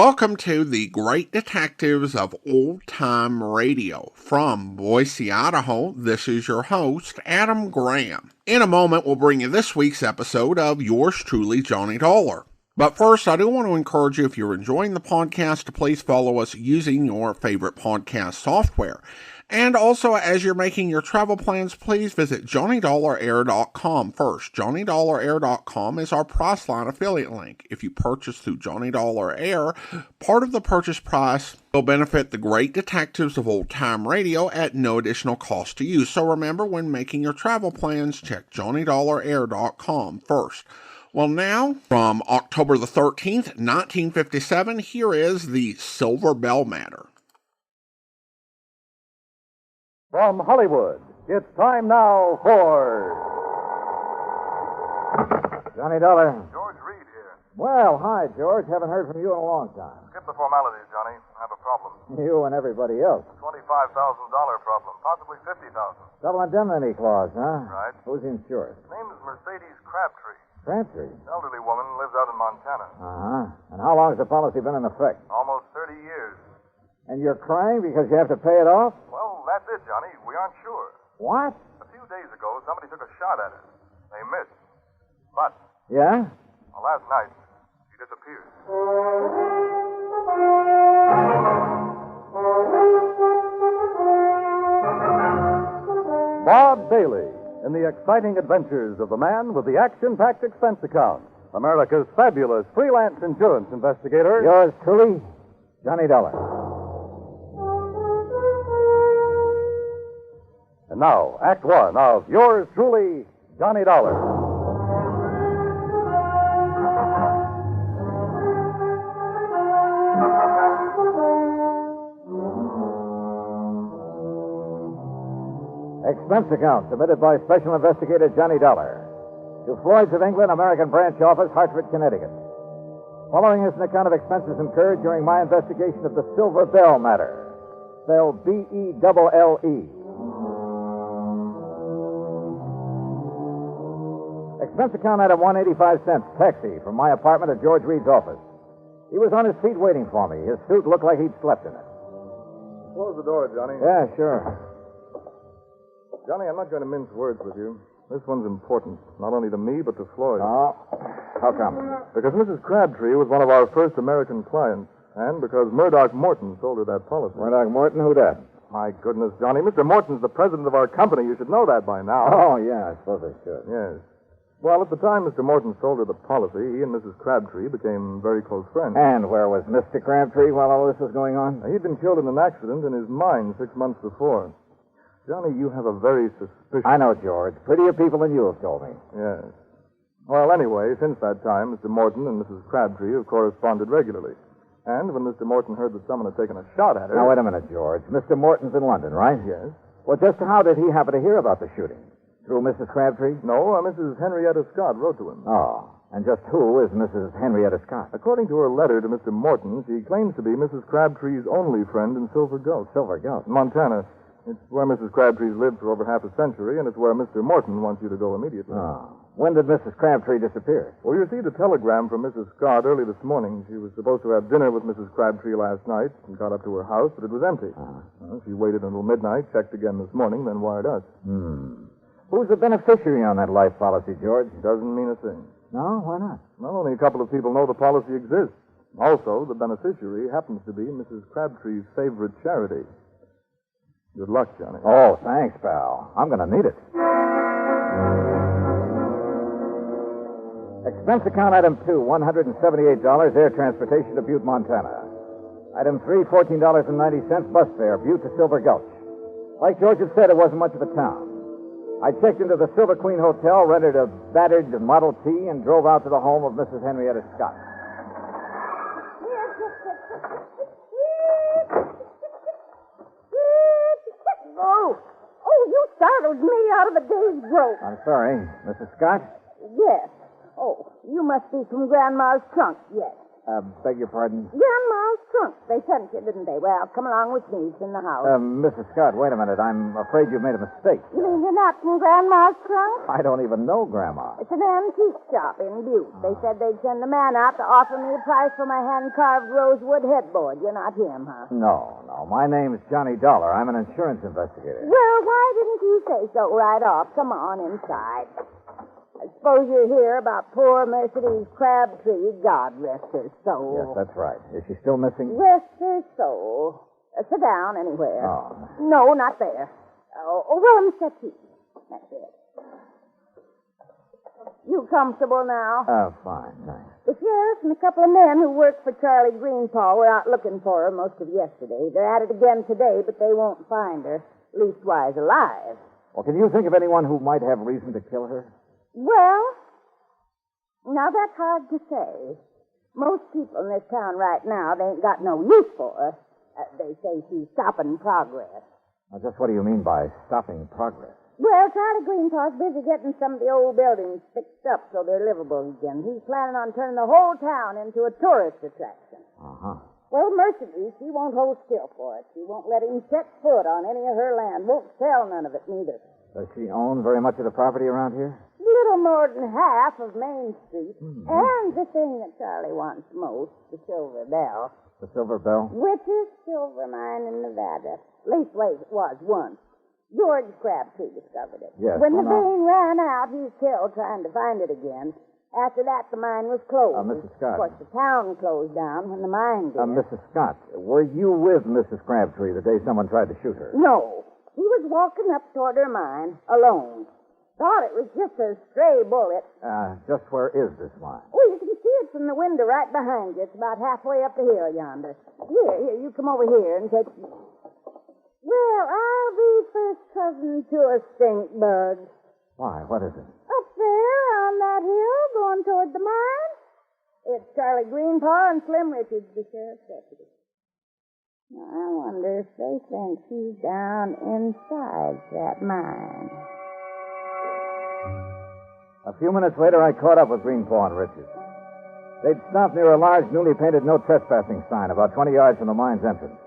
Welcome to the Great Detectives of Old Time Radio. From Boise, Idaho, this is your host, Adam Graham. In a moment, we'll bring you this week's episode of yours truly, Johnny Dollar. But first, I do want to encourage you, if you're enjoying the podcast, to please follow us using your favorite podcast software. And also, as you're making your travel plans, please visit JohnnyDollarAir.com first. JohnnyDollarAir.com is our Priceline affiliate link. If you purchase through Johnny Dollar Air, part of the purchase price will benefit the Great Detectives of Old Time Radio at no additional cost to you. So remember, when making your travel plans, check JohnnyDollarAir.com first. Well, now, from October the 13th, 1957, here is the Silver Bell matter. From Hollywood, it's time now for... Johnny Dollar. George Reed here. Well, hi, George. Haven't heard from you in a long time. Skip the formalities, Johnny. I have a problem. You and everybody else. $25,000 problem, possibly $50,000. Double indemnity clause, huh? Right. Who's insured? Name is Mercedes Crabtree. Crabtree. Elderly woman, lives out in Montana. Uh-huh. And how long has the policy been in effect? Almost 30 years. And you're crying because you have to pay it off? Well, that's it, Johnny. We aren't sure. What? A few days ago, somebody took a shot at her. They missed. But, Yeah? last night, she disappeared. Bob Bailey in the exciting adventures of the man with the action-packed expense account, America's fabulous freelance insurance investigator. Yours truly, Johnny Dollar. And now, Act One of yours truly, Johnny Dollar. Expense account submitted by Special Investigator Johnny Dollar to Floyd's of England, American Branch Office, Hartford, Connecticut. Following is an account of expenses incurred during my investigation of the Silver Bell matter, spelled B-E-L-L-E. Expense account item 185 cents, taxi from my apartment to George Reed's office. He was on his feet waiting for me. His suit looked like he'd slept in it. Close the door, Johnny. Yeah, sure. Johnny, I'm not going to mince words with you. This one's important, not only to me, but to Floyd. Oh, how come? Because Mrs. Crabtree was one of our first American clients, and because Murdoch Morton sold her that policy. Murdoch Morton, who that? My goodness, Johnny, Mr. Morton's the president of our company. You should know that by now. Oh, yeah, I suppose I should. Yes. Well, at the time Mr. Morton sold her the policy, he and Mrs. Crabtree became very close friends. And where was Mr. Crabtree while all this was going on? He'd been killed in an accident in his mine 6 months before. Johnny, you have a very suspicious... I know, George. Prettier people than you have told me. Yes. Well, anyway, since that time, Mr. Morton and Mrs. Crabtree have corresponded regularly. And when Mr. Morton heard that someone had taken a shot at her... Now, wait a minute, George. Mr. Morton's in London, right? Yes. Well, just how did he happen to hear about the shooting? Through Mrs. Crabtree? No, Mrs. Henrietta Scott wrote to him. Oh. And just who is Mrs. Henrietta Scott? According to her letter to Mr. Morton, she claims to be Mrs. Crabtree's only friend in Silver Gulch. Silver Gulch? Montana. It's where Mrs. Crabtree's lived for over half a century, and it's where Mr. Morton wants you to go immediately. Oh. When did Mrs. Crabtree disappear? Well, you received a telegram from Mrs. Scott early this morning. She was supposed to have dinner with Mrs. Crabtree last night and got up to her house, but it was empty. Well, she waited until midnight, checked again this morning, then wired us. Who's the beneficiary on that life policy, George? Doesn't mean a thing. No? Why not? Well, only a couple of people know the policy exists. Also, the beneficiary happens to be Mrs. Crabtree's favorite charity. Good luck, Johnny. Oh, thanks, pal. I'm going to need it. Expense account item 2, $178, air transportation to Butte, Montana. Item 3, $14.90, bus fare, Butte to Silver Gulch. Like George had said, it wasn't much of a town. I checked into the Silver Queen Hotel, rented a battered Model T, and drove out to the home of Mrs. Henrietta Scott. Oh, you startled me out of a day's growth. I'm sorry. Mrs. Scott? Yes. Oh, you must be from Grandma's trunk, yes. Beg your pardon? Grandma's trunk. They sent you, didn't they? Well, come along with me. It's in the house. Mrs. Scott, wait a minute. I'm afraid you've made a mistake. You mean you're not in Grandma's trunk? I don't even know Grandma. It's an antique shop in Butte. They said they'd send a man out to offer me a price for my hand-carved rosewood headboard. You're not him, huh? No. My name's Johnny Dollar. I'm an insurance investigator. Well, why didn't you say so right off? Come on inside. I suppose you're here about poor Mercedes Crabtree. God rest her soul. Yes, that's right. Is she still missing? Rest her soul. Sit down anywhere. Oh. No, not there. Well, I'm settee. That's it. You comfortable now? Fine, thanks. The sheriff and a couple of men who work for Charlie Greenpaw were out looking for her most of yesterday. They're at it again today, but they won't find her, leastwise alive. Well, can you think of anyone who might have reason to kill her? Well, now that's hard to say. Most people in this town right now, they ain't got no use for her. They say she's stopping progress. Now, just what do you mean by stopping progress? Well, Charlie Greenpaw's busy getting some of the old buildings fixed up so they're livable again. He's planning on turning the whole town into a tourist attraction. Uh-huh. Well, Mercedes, she won't hold still for it. She won't let him set foot on any of her land. Won't sell none of it, neither. Does she own very much of the property around here? Little more than half of Main Street. Mm-hmm. And the thing that Charlie wants most, the Silver Belle. The Silver Belle? Richest silver mine in Nevada. Leastways, it was once. George Crabtree discovered it. Yes. When the vein ran out, he was killed trying to find it again. After that, the mine was closed. Mrs. Scott. Of course, the town closed down when the mine did. Mrs. Scott, were you with Mrs. Crabtree the day someone tried to shoot her? No. He was walking up toward her mine, alone. Thought it was just a stray bullet. Just where is this mine? Oh, you can see it from the window right behind you. It's about halfway up the hill yonder. Here, you come over here and take... Well, I'll be first cousin to a stink bug. Why, what is it? Up there on that hill going toward the mine. It's Charlie Greenpaw and Slim Richards, the sheriff's deputy. Now, I wonder if they think she's down inside that mine. A few minutes later, I caught up with Greenpaw and Richards. They'd stopped near a large, newly painted no trespassing sign about 20 yards from the mine's entrance.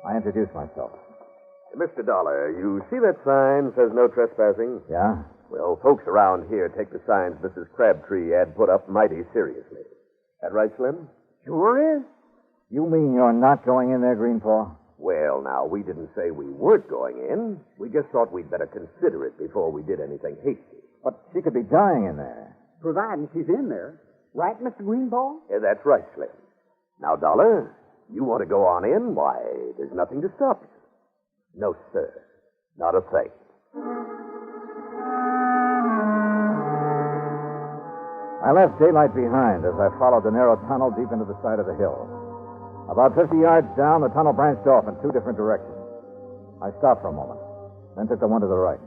I introduced myself. Mr. Dollar, you see that sign says no trespassing? Yeah? Well, folks around here take the signs Mrs. Crabtree had put up mighty seriously. That right, Slim? Sure is. You mean you're not going in there, Greenpaw? Well, now, we didn't say we weren't going in. We just thought we'd better consider it before we did anything hasty. But she could be dying in there. Providing she's in there. Right, Mr. Greenbaugh? Yeah, that's right, Slim. Now, Dollar, you want to go on in? Why, there's nothing to stop you. No, sir. Not a thing. I left daylight behind as I followed the narrow tunnel deep into the side of the hill. About 50 yards down, the tunnel branched off in two different directions. I stopped for a moment, then took the one to the right.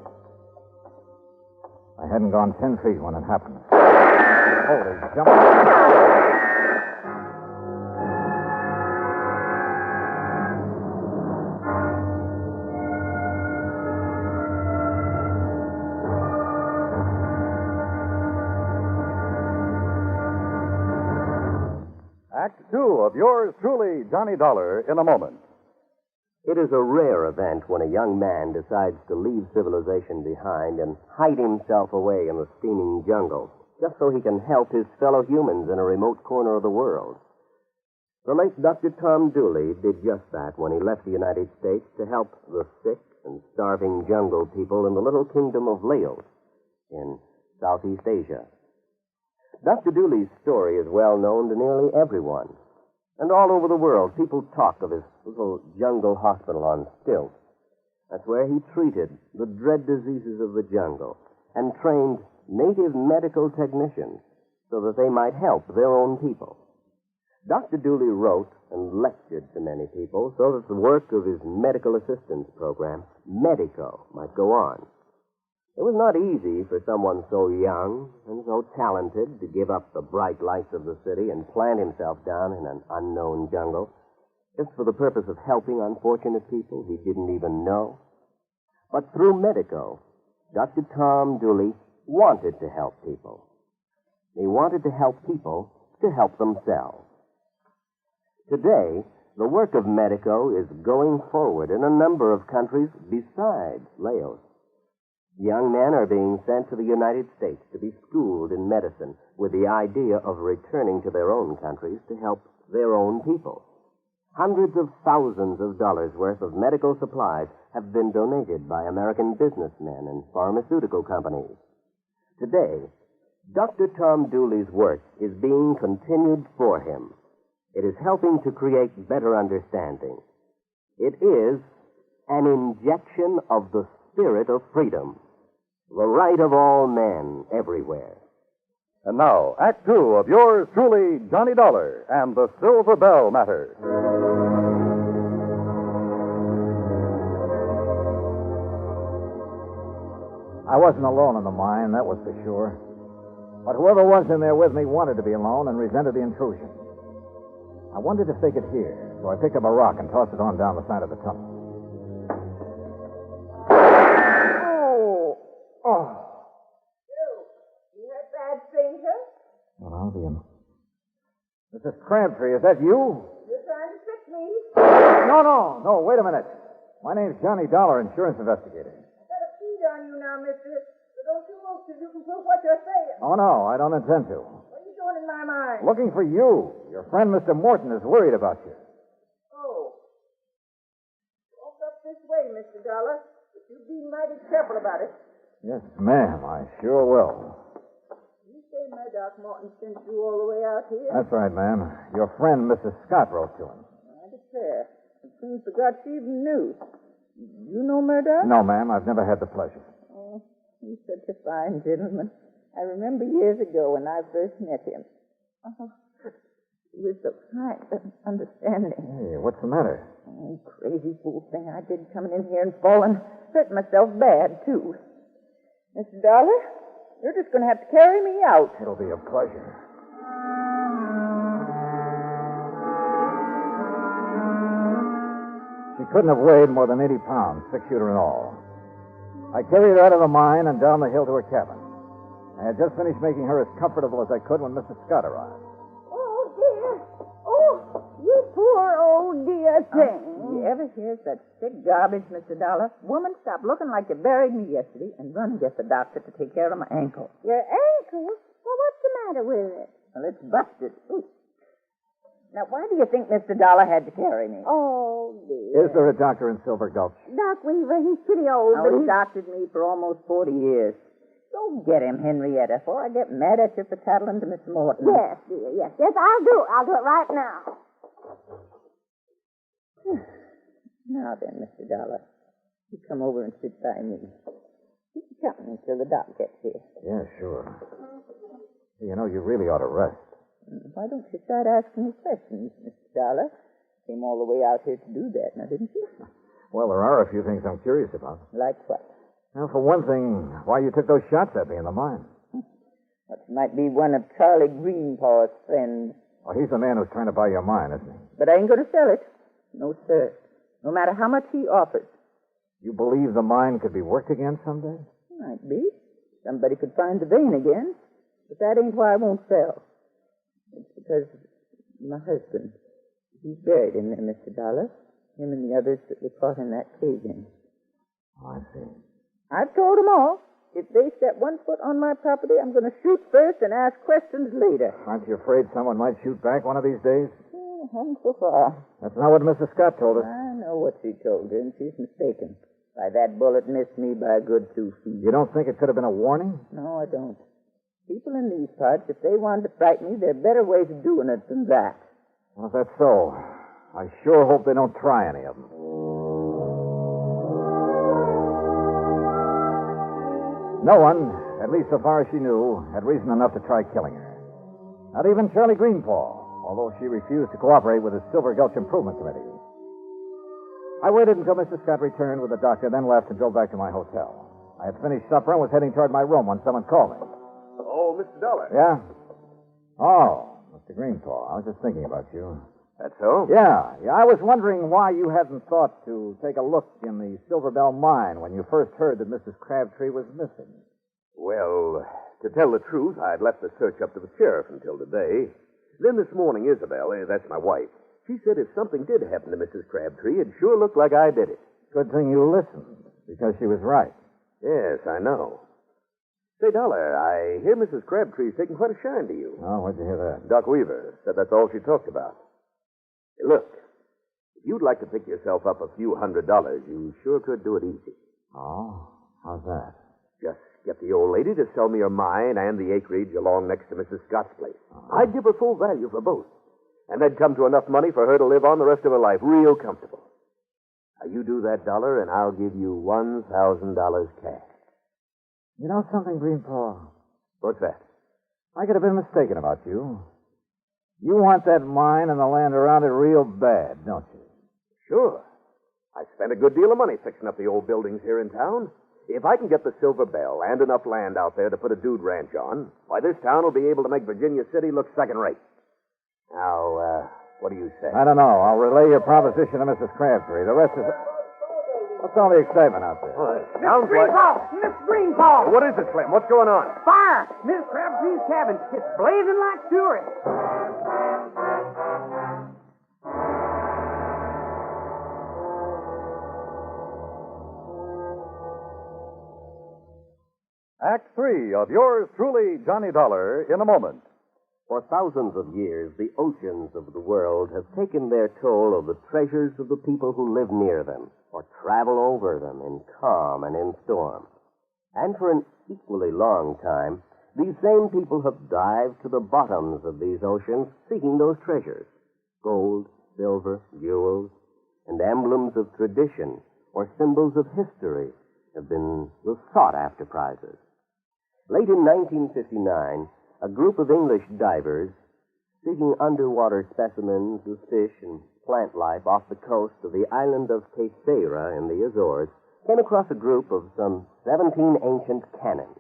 I hadn't gone 10 feet when it happened. Holy jump. Act 2 of yours truly, Johnny Dollar, in a moment. It is a rare event when a young man decides to leave civilization behind and hide himself away in the steaming jungle, just so he can help his fellow humans in a remote corner of the world. The late Dr. Tom Dooley did just that when he left the United States to help the sick and starving jungle people in the little kingdom of Laos in Southeast Asia. Dr. Dooley's story is well known to nearly everyone. And all over the world, people talk of his little jungle hospital on stilts. That's where he treated the dread diseases of the jungle and trained native medical technicians so that they might help their own people. Dr. Dooley wrote and lectured to many people so that the work of his medical assistance program, Medico, might go on. It was not easy for someone so young and so talented to give up the bright lights of the city and plant himself down in an unknown jungle, just for the purpose of helping unfortunate people he didn't even know. But through Medico, Dr. Tom Dooley wanted to help people. He wanted to help people to help themselves. Today, the work of Medico is going forward in a number of countries besides Laos. Young men are being sent to the United States to be schooled in medicine with the idea of returning to their own countries to help their own people. Hundreds of thousands of dollars worth of medical supplies have been donated by American businessmen and pharmaceutical companies. Today, Dr. Tom Dooley's work is being continued for him. It is helping to create better understanding. It is an injection of the spirit of freedom, the right of all men everywhere. And now, Act Two of yours truly, Johnny Dollar and the Silver Bell Matter. I wasn't alone in the mine, that was for sure. But whoever was in there with me wanted to be alone and resented the intrusion. I wondered if they could hear, so I picked up a rock and tossed it on down the side of the tunnel. Oh! You heard that, stranger? Well, I'll be in. Mrs. Crabtree, is that you? You're trying to trick me. No, wait a minute. My name's Johnny Dollar, insurance investigator. I've got a feed on you now, mister. So don't you move till you can prove what you're saying. Oh, no, I don't intend to. What are you doing in my mind? Looking for you. Your friend, Mr. Morton, is worried about you. Oh. Walk up this way, Mr. Dollar. But you be mighty careful about it. Yes, ma'am, I sure will. You say my Doc Morton sent you all the way out here? That's right, ma'am. Your friend, Mrs. Scott, wrote to him. I declare. It seems forgot she even knew. You know Murdoch? No, ma'am, I've never had the pleasure. Oh, he's such a fine gentleman. I remember years ago when I first met him. Oh, he was so kind and understanding. Hey, what's the matter? Oh, crazy fool thing I did coming in here and falling. Hurt myself bad, too. Mr. Dollar, you're just going to have to carry me out. It'll be a pleasure. She couldn't have weighed more than 80 pounds, 6-shooter and all. I carried her out of the mine and down the hill to her cabin. I had just finished making her as comfortable as I could when Mrs. Scott arrived. Oh, dear. Oh, you poor old dear thing. You ever hear such sick garbage, Mr. Dollar? Woman, stop looking like you buried me yesterday and run and get the doctor to take care of my ankle. Your ankle? Well, what's the matter with it? Well, it's busted. Ooh. Now, why do you think Mr. Dollar had to carry me? Oh, dear. Is there a doctor in Silver Gulch? Doc Weaver, he's pretty old, Now, but he's he's... doctored me for almost 40 years. Go get him, Henrietta, before I get mad at you for tattling to Miss Morton. Yes, dear, yes. Yes, I'll do it. I'll do it right now. Now then, Mr. Dollar, you come over and sit by me. Keep company till the doc gets here. Yeah, sure. Hey, you know, you really ought to rest. Why don't you start asking me questions, Mr. Dollar? Came all the way out here to do that, now didn't you? Well, there are a few things I'm curious about. Like what? Well, for one thing, why you took those shots at me in the mine. That might be one of Charlie Greenpaw's friends. Well, he's the man who's trying to buy your mine, isn't he? But I ain't going to sell it. No, sir. No matter how much he offers. You believe the mine could be worked again someday? Might be. Somebody could find the vein again. But that ain't why I won't sell. It's because my husband, he's buried in there, Mr. Dollar. Him and the others that were caught in that cave-in. Oh, I see. I've told them all. If they step one foot on my property, I'm going to shoot first and ask questions later. Aren't you afraid someone might shoot back one of these days? Haven't so far. That's not what Mrs. Scott told us. I know what she told her, and she's mistaken. Why, that bullet missed me by a good 2 feet. You don't think it could have been a warning? No, I don't. People in these parts, if they wanted to frighten me, there are better ways of doing it than that. Well, if that's so, I sure hope they don't try any of them. No one, at least so far as she knew, had reason enough to try killing her. Not even Charlie Greenpaw, although she refused to cooperate with the Silver Gulch Improvement Committee. I waited until Mrs. Scott returned with the doctor, then left and drove back to my hotel. I had finished supper and was heading toward my room when someone called me. Oh, Mr. Dollar. Yeah? Oh, Mr. Greenpaw, I was just thinking about you. That's so? Yeah. I was wondering why you hadn't thought to take a look in the Silver Bell mine when you first heard that Mrs. Crabtree was missing. Well, to tell the truth, I'd left the search up to the sheriff until today. Then this morning, Isabel, that's my wife, She said if something did happen to Mrs. Crabtree, it'd sure look like I did it. Good thing you listened, because she was right. Yes, I know. Say, Dollar, I hear Mrs. Crabtree's taking quite a shine to you. Oh, where'd you hear that? Doc Weaver said that's all she talked about. Hey, look, if you'd like to pick yourself up a few $100, you sure could do it easy. Oh? How's that? Just get the old lady to sell me her mine and the acreage along next to Mrs. Scott's place. I'd give her full value for both. And that'd come to enough money for her to live on the rest of her life real comfortable. Now, you do that, Dollar, and I'll give you $1,000 cash. You know something, Greenpaw? What's that? I could have been mistaken about you. You want that mine and the land around it real bad, don't you? Sure. I spent a good deal of money fixing up the old buildings here in town. If I can get the Silver Belle and enough land out there to put a dude ranch on, why, this town will be able to make Virginia City look second-rate. Now, what do you say? I don't know. I'll relay your proposition to Mrs. Crabtree. The rest is... What's all the excitement out there? Well, it sounds like... Miss Greenpaw! What is it, Slim? What's going on? Fire! Miss Crabtree's cabin. It's blazing like fury. Act 3 of yours truly, Johnny Dollar, in a moment. For thousands of years, the oceans of the world have taken their toll of the treasures of the people who live near them or travel over them in calm and in storm. And for an equally long time, these same people have dived to the bottoms of these oceans seeking those treasures. Gold, silver, jewels, and emblems of tradition or symbols of history have been the sought-after prizes. Late in 1959, a group of English divers, seeking underwater specimens of fish and plant life off the coast of the island of Terceira in the Azores, came across a group of some 17 ancient cannons.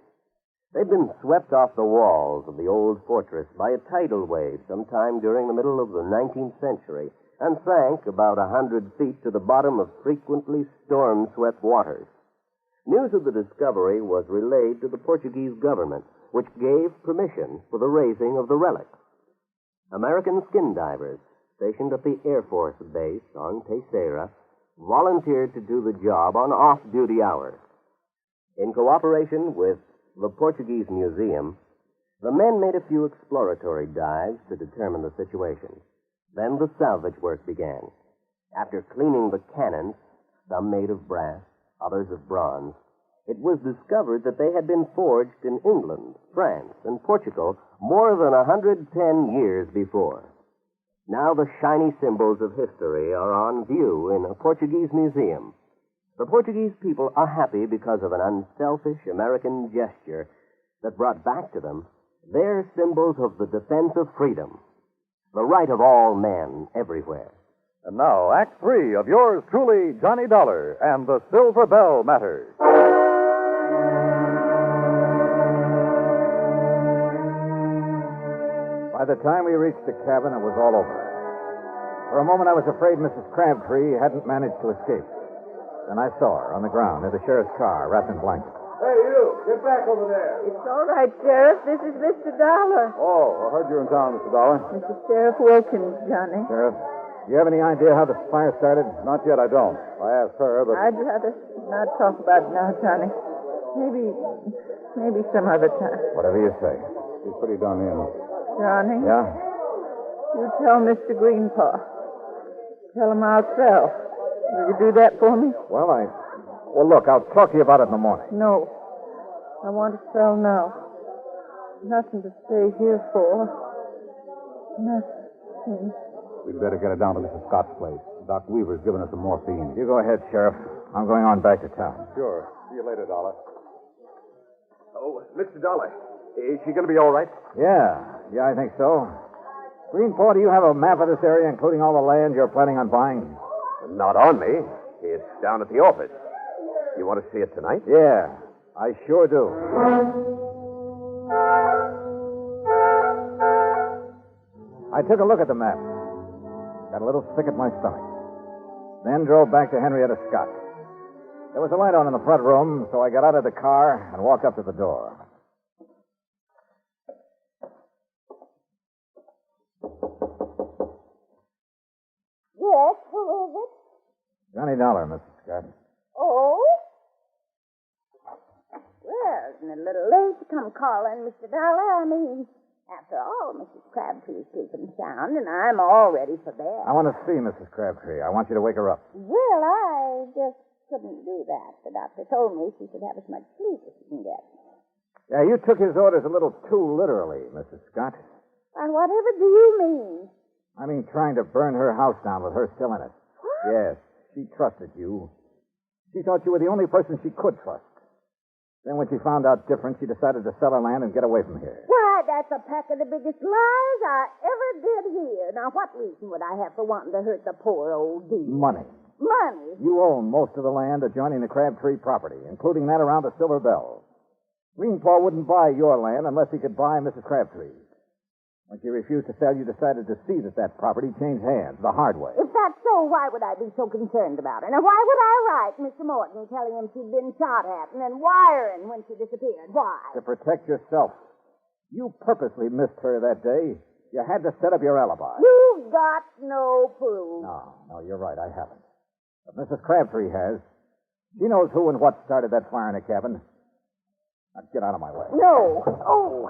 They'd been swept off the walls of the old fortress by a tidal wave sometime during the middle of the 19th century and sank about 100 feet to the bottom of frequently storm-swept waters. News of the discovery was relayed to the Portuguese government, which gave permission for the raising of the relics. American skin divers stationed at the Air Force Base on Terceira volunteered to do the job on off-duty hours. In cooperation with the Portuguese Museum, the men made a few exploratory dives to determine the situation. Then the salvage work began. After cleaning the cannons, some made of brass, others of bronze, it was discovered that they had been forged in England, France, and Portugal more than 110 years before. Now the shiny symbols of history are on view in a Portuguese museum. The Portuguese people are happy because of an unselfish American gesture that brought back to them their symbols of the defense of freedom, the right of all men everywhere. And now, Act 3 of yours truly, Johnny Dollar, and the Silver Belle Matters. By the time we reached the cabin, it was all over. For a moment, I was afraid Mrs. Crabtree hadn't managed to escape. Then I saw her on the ground near the sheriff's car, wrapped in blankets. Hey, you! Get back over there! It's all right, Sheriff. This is Mr. Dollar. Oh, I heard you were in town, Mr. Dollar. Mr. Sheriff Wilkins, Johnny. Sheriff, do you have any idea how the fire started? Not yet, I don't. I asked her, but... I'd rather not talk about it now, Johnny. Maybe some other time. Whatever you say. She's pretty done in. Johnny? Yeah? You tell Mr. Greenpaw. Tell him I'll sell. Will you do that for me? Well, look, I'll talk to you about it in the morning. No. I want to sell now. Nothing to stay here for. Nothing. We'd better get her down to Mrs. Scott's place. Doc Weaver's given us some morphine. You go ahead, Sheriff. I'm going on back to town. Sure. See you later, Dollar. Oh, Mr. Dollar, is she going to be all right? Yeah, I think so. Greenpaw, do you have a map of this area, including all the land you're planning on buying? Not on me. It's down at the office. You want to see it tonight? Yeah, I sure do. I took a look at the map. Got a little sick at my stomach. Then drove back to Henrietta Scott. There was a light on in the front room, so I got out of the car and walked up to the door. Yes, who is it? $20, Mrs. Scott. Oh? Well, isn't it a little late to come calling, Mr. Dollar? I mean, after all, Mrs. Crabtree's sleeping sound, and I'm all ready for bed. I want to see Mrs. Crabtree. I want you to wake her up. Well, I just couldn't do that. The doctor told me she should have as much sleep as she can get. Yeah, you took his orders a little too literally, Mrs. Scott. Why, whatever do you mean? I mean trying to burn her house down with her still in it. What? Yes, she trusted you. She thought you were the only person she could trust. Then when she found out different, she decided to sell her land and get away from here. Why, that's a pack of the biggest lies I ever did hear. Now, what reason would I have for wanting to hurt the poor old dear? Money. Money? You own most of the land adjoining the Crabtree property, including that around the Silver Belle. Greenpaw wouldn't buy your land unless he could buy Mrs. Crabtree's. When she refused to sell, you decided to see that property changed hands the hard way. If that's so, why would I be so concerned about her? Now, why would I write Mr. Morton telling him she'd been shot at and then wiring when she disappeared? Why? To protect yourself. You purposely missed her that day. You had to set up your alibi. You've got no proof. No, you're right. I haven't. But Mrs. Crabtree has. She knows who and what started that fire in the cabin. Now, get out of my way. No. Oh.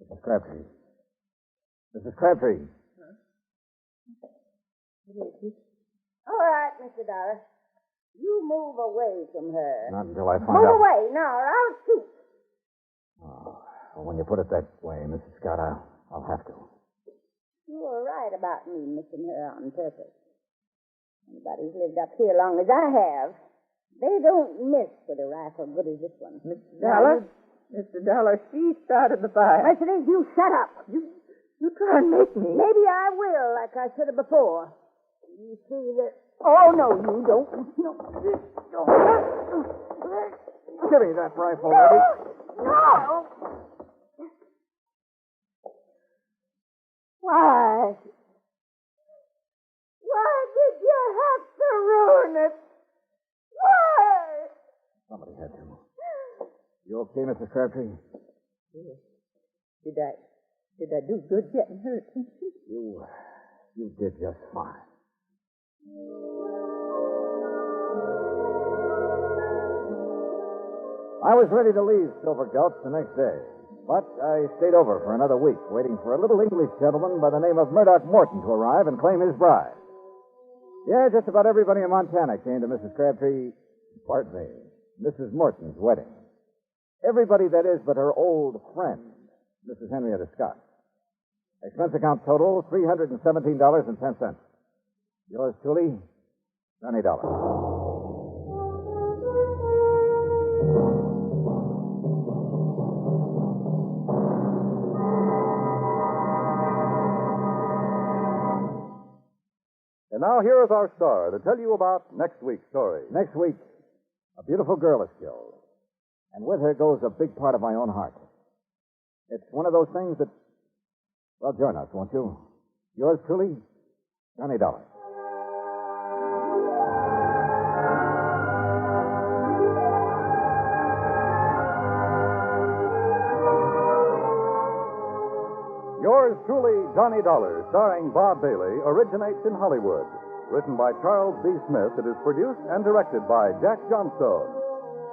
Mrs. Crabtree. Mrs. Crabtree. All right, Mr. Dollar. You move away from her. Not until I find Move out. away now, or I'll shoot. Oh, well, when you put it that way, Mrs. Scott, I'll have to. You were right about me missing her on purpose. Anybody who's lived up here long as I have, they don't miss with a rifle good as this one. Mr. Dollar? Mr. Dollar, she started the fire. Mercedes, you shut up. You try and make me. Maybe I will, like I should have before. You see that... Oh, no, you don't. No. Give me that rifle, Eddie. No! Why? Why did you have to ruin it? Why? Somebody had to. You okay, Mrs. Crabtree? Did I do good getting hurt? You did just fine. I was ready to leave Silver Gulch the next day, but I stayed over for another week, waiting for a little English gentleman by the name of Murdoch Morton to arrive and claim his bride. Yeah, just about everybody in Montana came to Mrs. Crabtree, Mrs. Morton's wedding. Everybody, that is, but her old friend, Mrs. Henrietta Scott. Expense account total, $317.10. Yours truly, $20. And now here is our star to tell you about next week's story. Next week, a beautiful girl is killed. And with her goes a big part of my own heart. It's one of those things that... Well, join us, won't you? Yours truly, $20. Yours truly, Johnny Dollar, starring Bob Bailey, originates in Hollywood. Written by Charles B. Smith, it is produced and directed by Jack Johnstone.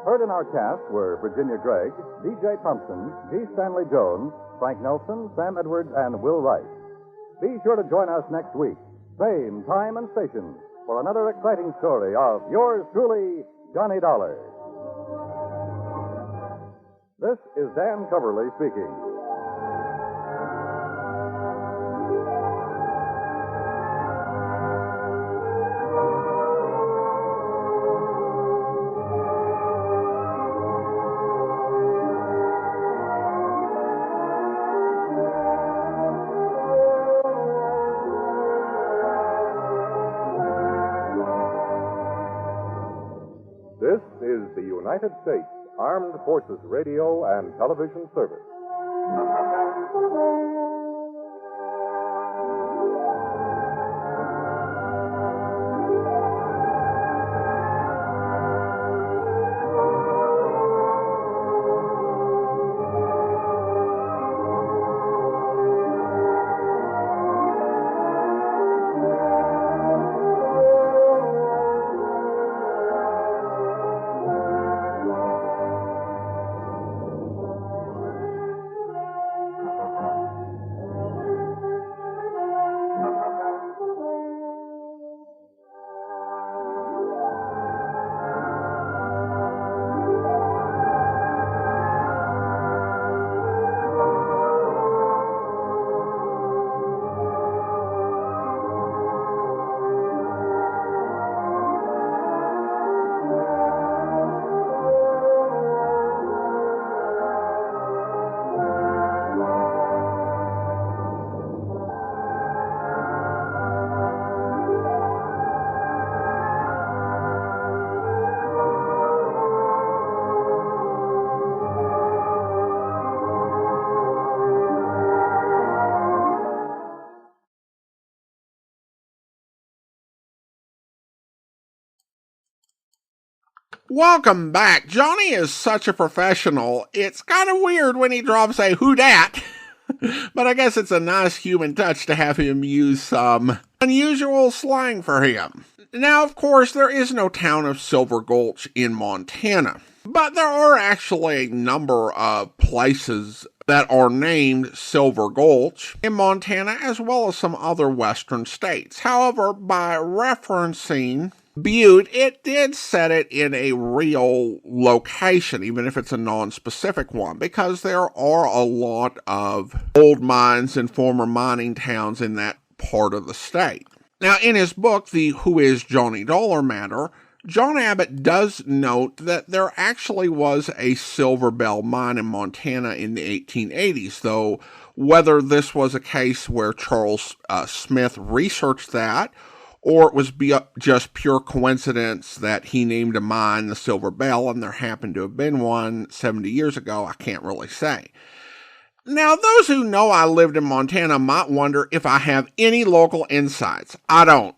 Heard in our cast were Virginia Gregg, D.J. Thompson, G. Stanley Jones, Frank Nelson, Sam Edwards, and Will Wright. Be sure to join us next week, same time and station, for another exciting story of yours truly, Johnny Dollar. This is Dan Coverly speaking. This is the United States Armed Forces Radio and Television Service. Welcome back. Johnny is such a professional. It's kind of weird when he drops a "who dat?" But I guess it's a nice human touch to have him use some unusual slang for him. Now, of course, there is no town of Silver Gulch in Montana, but there are actually a number of places that are named Silver Gulch in Montana, as well as some other western states. However, by referencing Butte, it did set it in a real location, even if it's a non-specific one, because there are a lot of old mines and former mining towns in that part of the state. Now, in his book, The Who is Johnny Dollar Matter, John Abbott does note that there actually was a silver Belle mine in Montana in the 1880s, though whether this was a case where Charles Smith researched that, or it was just pure coincidence that he named a mine the Silver Belle and there happened to have been one 70 years ago, I can't really say. Now, those who know I lived in Montana might wonder if I have any local insights. I don't.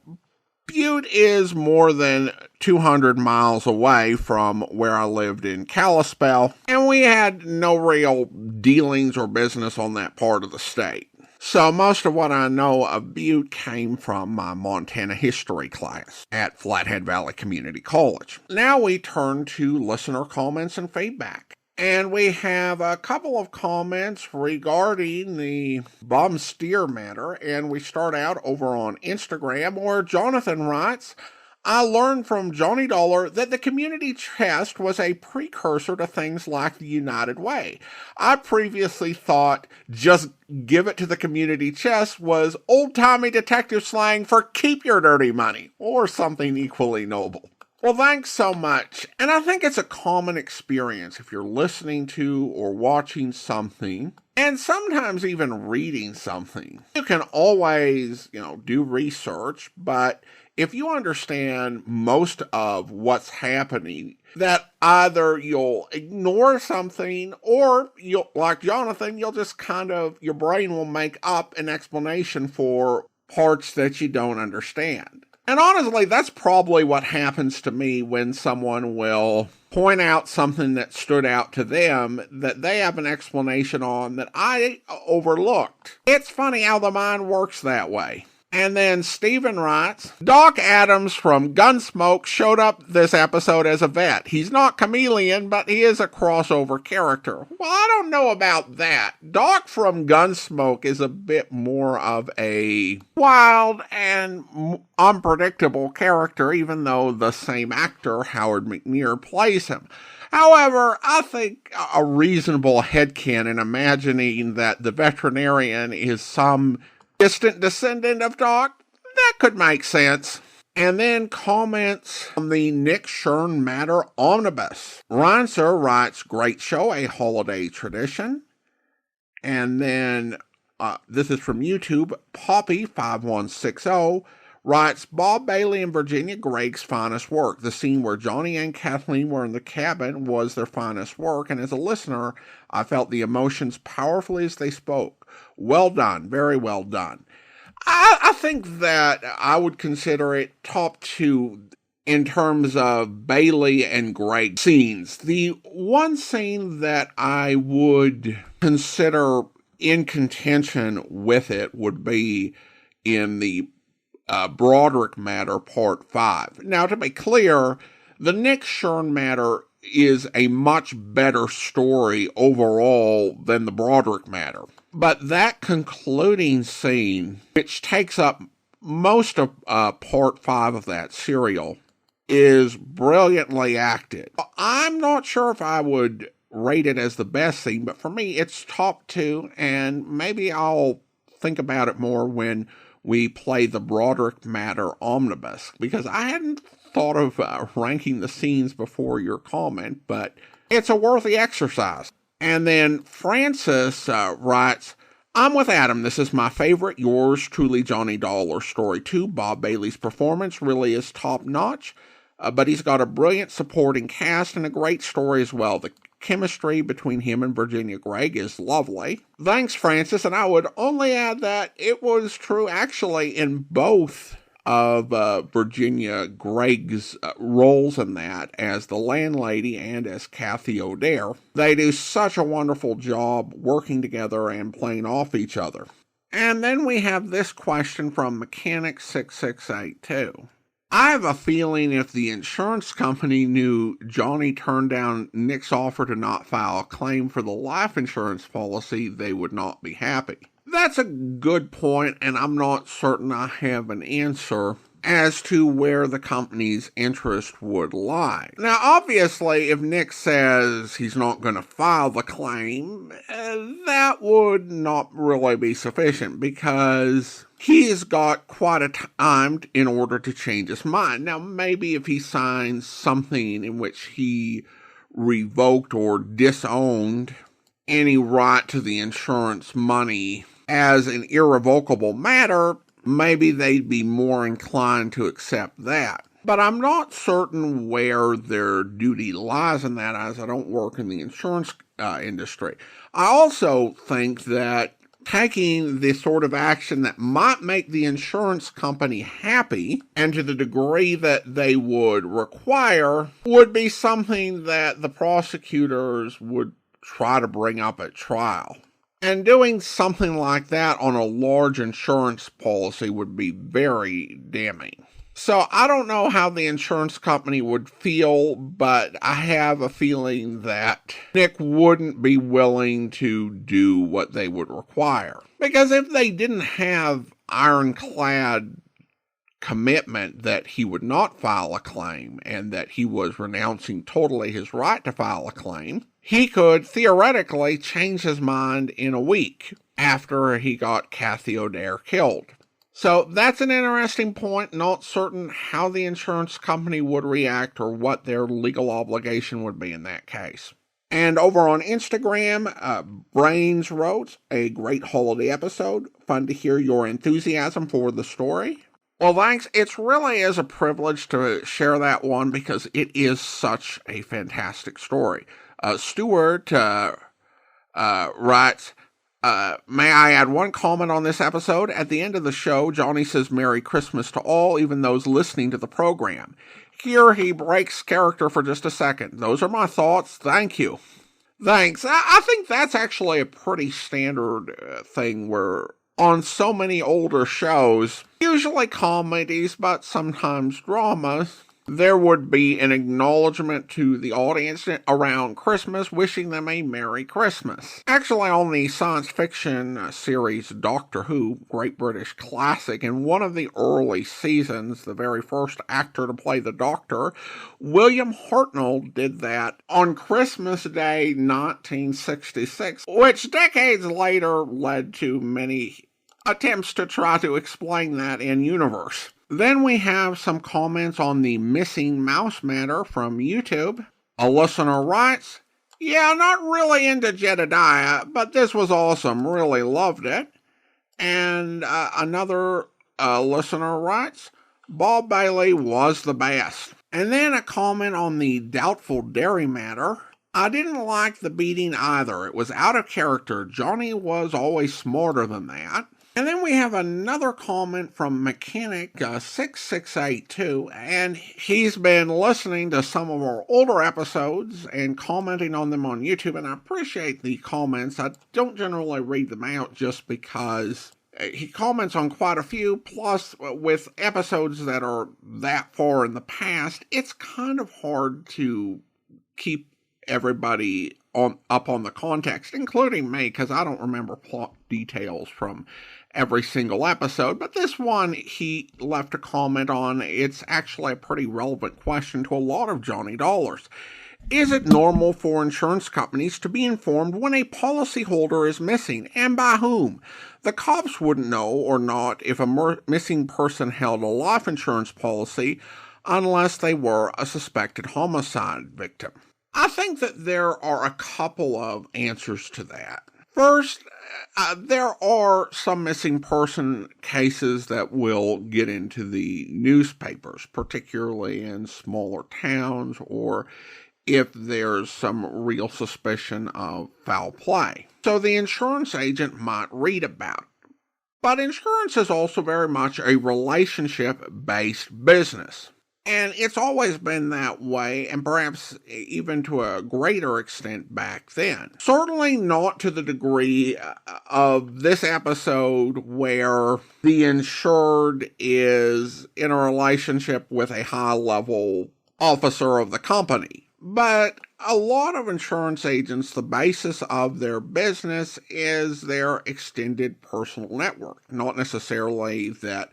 Butte is more than 200 miles away from where I lived in Kalispell, and we had no real dealings or business on that part of the state. So most of what I know of Butte came from my Montana history class at Flathead Valley Community College. Now we turn to listener comments and feedback. And we have a couple of comments regarding the bum steer matter, and we start out over on Instagram, where Jonathan writes, I learned from Johnny Dollar that the community chest was a precursor to things like the United Way. I previously thought just give it to the community chest was old-timey detective slang for keep your dirty money, or something equally noble. Well, thanks so much. And I think it's a common experience if you're listening to or watching something, and sometimes even reading something. You can always, do research, but if you understand most of what's happening, that either you'll ignore something or you'll, like Jonathan, you'll just your brain will make up an explanation for parts that you don't understand. And honestly, that's probably what happens to me when someone will point out something that stood out to them that they have an explanation on that I overlooked. It's funny how the mind works that way. And then Stephen writes, Doc Adams from Gunsmoke showed up this episode as a vet. He's not chameleon, but he is a crossover character. Well, I don't know about that. Doc from Gunsmoke is a bit more of a wild and unpredictable character, even though the same actor, Howard McNear, plays him. However, I think a reasonable headcanon imagining that the veterinarian is some distant descendant of Doc, that could make sense. And then comments on the Nick Shern Matter Omnibus. Ryan Sir writes, great show, a holiday tradition. And then, this is from YouTube, Poppy5160 writes, Bob Bailey and Virginia Gregg's finest work. The scene where Johnny and Kathleen were in the cabin was their finest work, and as a listener, I felt the emotions powerfully as they spoke. Well done, very well done. I think that I would consider it top two in terms of Bailey and Gregg scenes. The one scene that I would consider in contention with it would be in the Broderick Matter Part 5. Now, to be clear, the Nick Shern Matter is a much better story overall than the Broderick Matter. But that concluding scene, which takes up most of Part 5 of that serial, is brilliantly acted. I'm not sure if I would rate it as the best scene, but for me, it's top two, and maybe I'll think about it more when we play the Broderick Matter Omnibus, because I hadn't thought of ranking the scenes before your comment, but it's a worthy exercise. And then Francis writes, I'm with Adam. This is my favorite, yours truly, Johnny Dollar story too. Bob Bailey's performance really is top-notch, but he's got a brilliant supporting cast and a great story as well. The chemistry between him and Virginia Gregg is lovely. Thanks, Francis, and I would only add that it was true actually in both of Virginia Gregg's roles in that as the landlady and as Kathy O'Dare. They do such a wonderful job working together and playing off each other. And then we have this question from Mechanic6682. I have a feeling if the insurance company knew Johnny turned down Nick's offer to not file a claim for the life insurance policy, they would not be happy. That's a good point, and I'm not certain I have an answer as to where the company's interest would lie. Now, obviously, if Nick says he's not going to file the claim, that would not really be sufficient because he's got quite a time in order to change his mind. Now, maybe if he signs something in which he revoked or disowned any right to the insurance money as an irrevocable matter, maybe they'd be more inclined to accept that. But I'm not certain where their duty lies in that, as I don't work in the insurance industry. I also think that taking the sort of action that might make the insurance company happy, and to the degree that they would require, would be something that the prosecutors would try to bring up at trial. And doing something like that on a large insurance policy would be very damning. So I don't know how the insurance company would feel, but I have a feeling that Nick wouldn't be willing to do what they would require. Because if they didn't have ironclad commitment that he would not file a claim and that he was renouncing totally his right to file a claim, he could theoretically change his mind in a week after he got Kathy O'Dare killed. So that's an interesting point. Not certain how the insurance company would react or what their legal obligation would be in that case. And over on Instagram, Brains wrote, a great holiday episode. Fun to hear your enthusiasm for the story. Well, thanks. It really is a privilege to share that one because it is such a fantastic story. Stuart writes, may I add one comment on this episode? At the end of the show, Johnny says Merry Christmas to all, even those listening to the program. Here he breaks character for just a second. Those are my thoughts. Thank you. Thanks. I think that's actually a pretty standard thing where on so many older shows, usually comedies, but sometimes dramas, there would be an acknowledgement to the audience around Christmas, wishing them a Merry Christmas. Actually, on the science fiction series Doctor Who, great British classic, in one of the early seasons, the very first actor to play the Doctor, William Hartnell, did that on Christmas Day 1966, which decades later led to many attempts to try to explain that in universe. Then we have some comments on the missing mouse matter from YouTube. A listener writes, yeah, not really into Jedediah, but this was awesome. Really loved it. And another listener writes, Bob Bailey was the best. And then a comment on the doubtful dairy matter. I didn't like the beating either. It was out of character. Johnny was always smarter than that. And then we have another comment from Mechanic6682, and he's been listening to some of our older episodes and commenting on them on YouTube, and I appreciate the comments. I don't generally read them out just because he comments on quite a few, plus with episodes that are that far in the past, it's kind of hard to keep everybody up on the context, including me, because I don't remember plot details from every single episode, but this one he left a comment on. It's actually a pretty relevant question to a lot of Johnny Dollars. Is it normal for insurance companies to be informed when a policyholder is missing, and by whom? The cops wouldn't know or not if a missing person held a life insurance policy unless they were a suspected homicide victim. I think that there are a couple of answers to that. First, there are some missing person cases that will get into the newspapers, particularly in smaller towns or if there's some real suspicion of foul play. So the insurance agent might read about it. But insurance is also very much a relationship-based business. And it's always been that way, and perhaps even to a greater extent back then. Certainly not to the degree of this episode where the insured is in a relationship with a high-level officer of the company. But a lot of insurance agents, the basis of their business is their extended personal network. Not necessarily that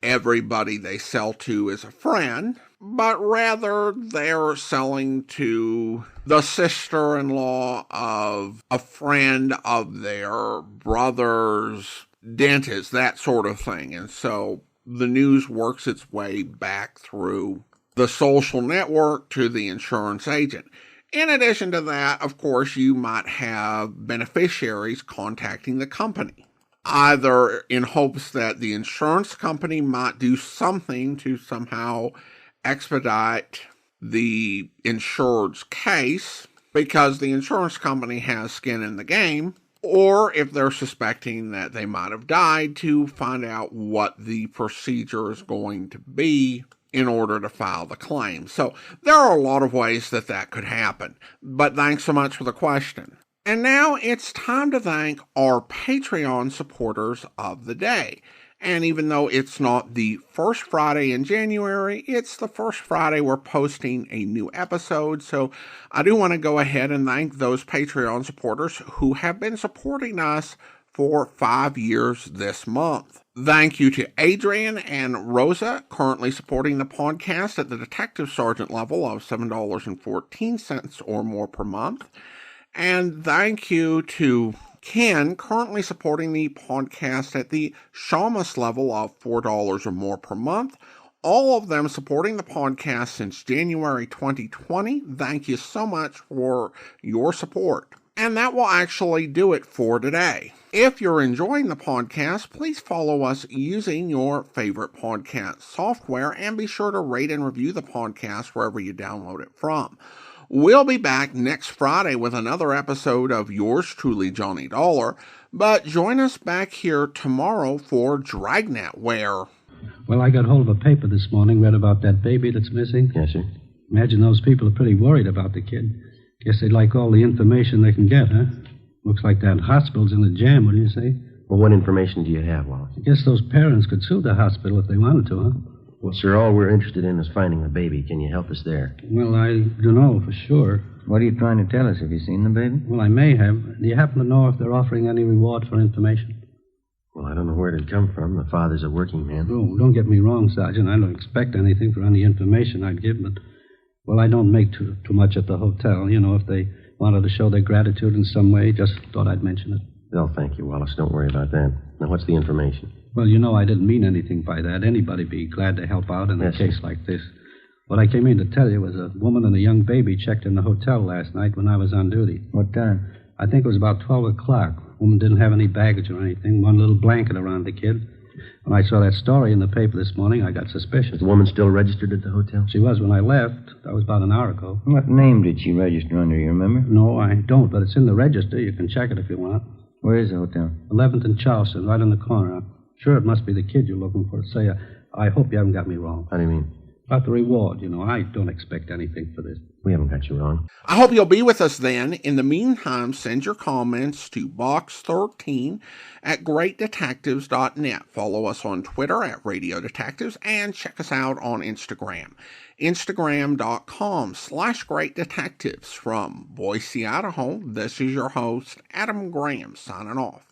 everybody they sell to is a friend, but rather they're selling to the sister-in-law of a friend of their brother's dentist, that sort of thing. And so the news works its way back through the social network to the insurance agent. In addition to that, of course, you might have beneficiaries contacting the company, either in hopes that the insurance company might do something to somehow expedite the insured's case because the insurance company has skin in the game, or if they're suspecting that they might have died, to find out what the procedure is going to be in order to file the claim. So there are a lot of ways that could happen. But thanks so much for the question. And now it's time to thank our Patreon supporters of the day. And even though it's not the first Friday in January, it's the first Friday we're posting a new episode. So I do want to go ahead and thank those Patreon supporters who have been supporting us for 5 years this month. Thank you to Adrian and Rosa, currently supporting the podcast at the Detective Sergeant level of $7.14 or more per month. And thank you to Ken, currently supporting the podcast at the Shamus level of $4 or more per month. All of them supporting the podcast since January 2020. Thank you so much for your support. And that will actually do it for today. If you're enjoying the podcast, please follow us using your favorite podcast software and be sure to rate and review the podcast wherever you download it from. We'll be back next Friday with another episode of yours truly, Johnny Dollar, but join us back here tomorrow for Dragnet, where... Well, I got hold of a paper this morning, read about that baby that's missing. Yes, sir. Imagine those people are pretty worried about the kid. Guess they'd like all the information they can get, huh? Looks like that hospital's in a jam, what do you say? Well, what information do you have, Wallace? I guess those parents could sue the hospital if they wanted to, huh? Well, sir, all we're interested in is finding the baby. Can you help us there? Well, I don't know for sure. What are you trying to tell us? Have you seen the baby? Well, I may have. Do you happen to know if they're offering any reward for information? Well, I don't know where it'd come from. The father's a working man. Oh, don't get me wrong, Sergeant. I don't expect anything for any information I'd give, but, well, I don't make too much at the hotel. You know, if they wanted to show their gratitude in some way, just thought I'd mention it. Well, thank you, Wallace. Don't worry about that. Now, what's the information? Well, you know, I didn't mean anything by that. Anybody'd be glad to help out in a case like this. What I came in to tell you was a woman and a young baby checked in the hotel last night when I was on duty. What time? I think it was about 12 o'clock. Woman didn't have any baggage or anything, one little blanket around the kid. When I saw that story in the paper this morning, I got suspicious. Is the woman still registered at the hotel? She was when I left. That was about an hour ago. What name did she register under, you remember? No, I don't, but it's in the register. You can check it if you want. Where is the hotel? 11th and Charleston, right in the corner. I'm sure it must be the kid you're looking for. Say, I hope you haven't got me wrong. How do you mean? About the reward, you know. I don't expect anything for this. We haven't got you wrong. I hope you'll be with us then. In the meantime, send your comments to Box 13 at greatdetectives.net. Follow us on Twitter at Radio Detectives and check us out on Instagram. Instagram.com/greatdetectives. From Boise, Idaho, this is your host, Adam Graham, signing off.